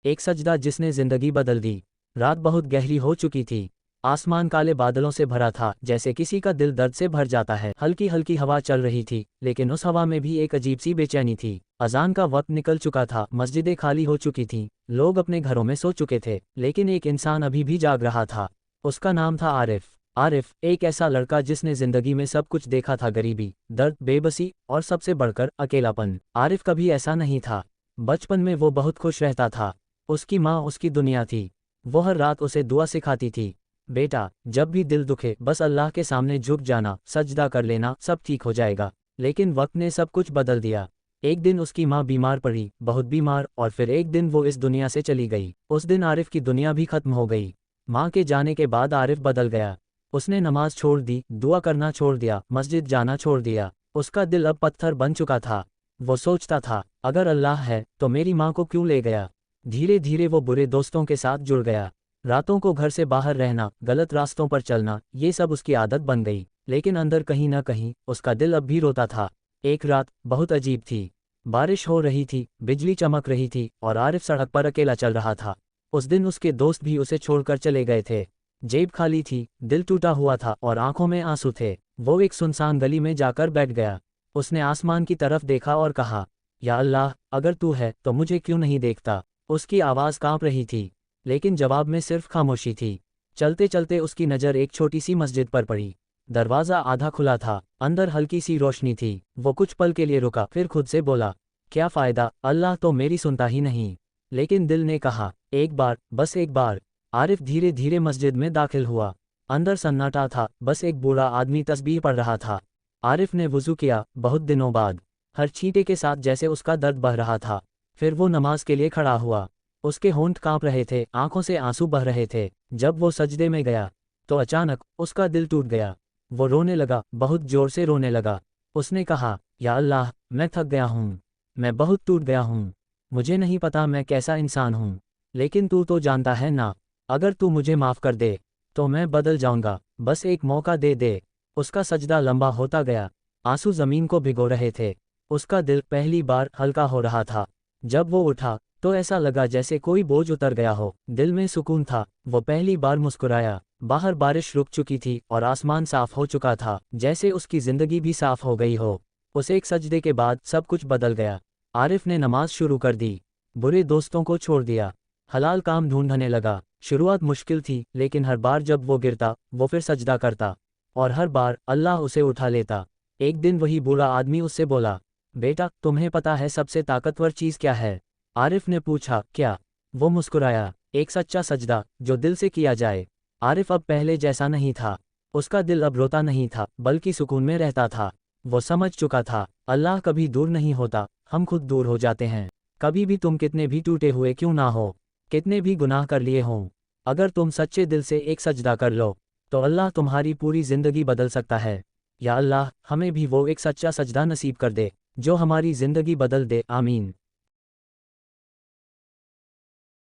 एक सजदा जिसने जिंदगी बदल दी। रात बहुत गहरी हो चुकी थी। आसमान काले बादलों से भरा था, जैसे किसी का दिल दर्द से भर जाता है। हल्की हल्की हवा चल रही थी, लेकिन उस हवा में भी एक अजीब सी बेचैनी थी। अजान का वक्त निकल चुका था, मस्जिदें खाली हो चुकी थीं, लोग अपने घरों में सो चुके थे, लेकिन एक इंसान अभी भी जाग रहा था। उसका नाम था आरिफ। आरिफ एक ऐसा लड़का जिसने जिंदगी में सब कुछ देखा था, गरीबी, दर्द, बेबसी और सबसे बढ़कर अकेलापन। आरिफ कभी ऐसा नहीं था। बचपन में वो बहुत खुश रहता था। उसकी माँ उसकी दुनिया थी। वो हर रात उसे दुआ सिखाती थी, बेटा जब भी दिल दुखे बस अल्लाह के सामने झुक जाना, सजदा कर लेना, सब ठीक हो जाएगा। लेकिन वक्त ने सब कुछ बदल दिया। एक दिन उसकी माँ बीमार पड़ी, बहुत बीमार, और फिर एक दिन वो इस दुनिया से चली गई। उस दिन आरिफ की दुनिया भी खत्म हो गई। माँ के जाने के बाद आरिफ बदल गया। उसने नमाज छोड़ दी, दुआ करना छोड़ दिया, मस्जिद जाना छोड़ दिया। उसका दिल अब पत्थर बन चुका था। वो सोचता था, अगर अल्लाह है तो मेरी माँ को क्यों ले गया। धीरे धीरे वो बुरे दोस्तों के साथ जुड़ गया। रातों को घर से बाहर रहना, गलत रास्तों पर चलना, ये सब उसकी आदत बन गई। लेकिन अंदर कहीं ना कहीं उसका दिल अब भी रोता था। एक रात बहुत अजीब थी। बारिश हो रही थी, बिजली चमक रही थी, और आरिफ सड़क पर अकेला चल रहा था। उस दिन उसके दोस्त भी उसे छोड़कर चले गए थे। जेब खाली थी, दिल टूटा हुआ था और आंखों में आंसू थे। वो एक सुनसान गली में जाकर बैठ गया। उसने आसमान की तरफ देखा और कहा, या अल्लाह, अगर तू है तो मुझे क्यों नहीं देखता। उसकी आवाज़ कांप रही थी, लेकिन जवाब में सिर्फ खामोशी थी। चलते चलते उसकी नज़र एक छोटी सी मस्जिद पर पड़ी। दरवाज़ा आधा खुला था, अंदर हल्की सी रोशनी थी। वो कुछ पल के लिए रुका, फिर खुद से बोला, क्या फ़ायदा, अल्लाह तो मेरी सुनता ही नहीं। लेकिन दिल ने कहा, एक बार, बस एक बार। आरिफ धीरे धीरे मस्जिद में दाखिल हुआ। अंदर सन्नाटा था, बस एक बूढ़ा आदमी तस्बीह पढ़ रहा था। आरिफ ने वुज़ू किया, बहुत दिनों बाद। हर छींटे के साथ जैसे उसका दर्द बह रहा था। फिर वो नमाज के लिए खड़ा हुआ। उसके होंठ कांप रहे थे, आंखों से आंसू बह रहे थे। जब वो सजदे में गया तो अचानक उसका दिल टूट गया। वो रोने लगा, बहुत जोर से रोने लगा। उसने कहा, या अल्लाह, मैं थक गया हूँ, मैं बहुत टूट गया हूँ। मुझे नहीं पता मैं कैसा इंसान हूँ, लेकिन तू तो जानता है ना। अगर तू मुझे माफ़ कर दे तो मैं बदल जाऊंगा, बस एक मौका दे दे। उसका सजदा लंबा होता गया, आंसू ज़मीन को भिगो रहे थे। उसका दिल पहली बार हल्का हो रहा था। जब वो उठा तो ऐसा लगा जैसे कोई बोझ उतर गया हो। दिल में सुकून था। वो पहली बार मुस्कुराया। बाहर बारिश रुक चुकी थी और आसमान साफ हो चुका था, जैसे उसकी जिंदगी भी साफ हो गई हो। उस एक सजदे के बाद सब कुछ बदल गया। आरिफ ने नमाज शुरू कर दी, बुरे दोस्तों को छोड़ दिया, हलाल काम ढूंढने लगा। शुरुआत मुश्किल थी, लेकिन हर बार जब वो गिरता वो फिर सजदा करता, और हर बार अल्लाह उसे उठा लेता। एक दिन वही बूढ़ा आदमी उससे बोला, बेटा तुम्हें पता है सबसे ताकतवर चीज़ क्या है। आरिफ ने पूछा, क्या। वो मुस्कुराया, एक सच्चा सजदा जो दिल से किया जाए। आरिफ अब पहले जैसा नहीं था। उसका दिल अब रोता नहीं था, बल्कि सुकून में रहता था। वो समझ चुका था, अल्लाह कभी दूर नहीं होता, हम खुद दूर हो जाते हैं। कभी भी तुम कितने भी टूटे हुए क्यों ना हो, कितने भी गुनाह कर लिए हों, अगर तुम सच्चे दिल से एक सजदा कर लो तो अल्लाह तुम्हारी पूरी ज़िंदगी बदल सकता है। या अल्लाह, हमें भी वो एक सच्चा सजदा नसीब कर दे जो हमारी ज़िंदगी बदल दे, आमीन।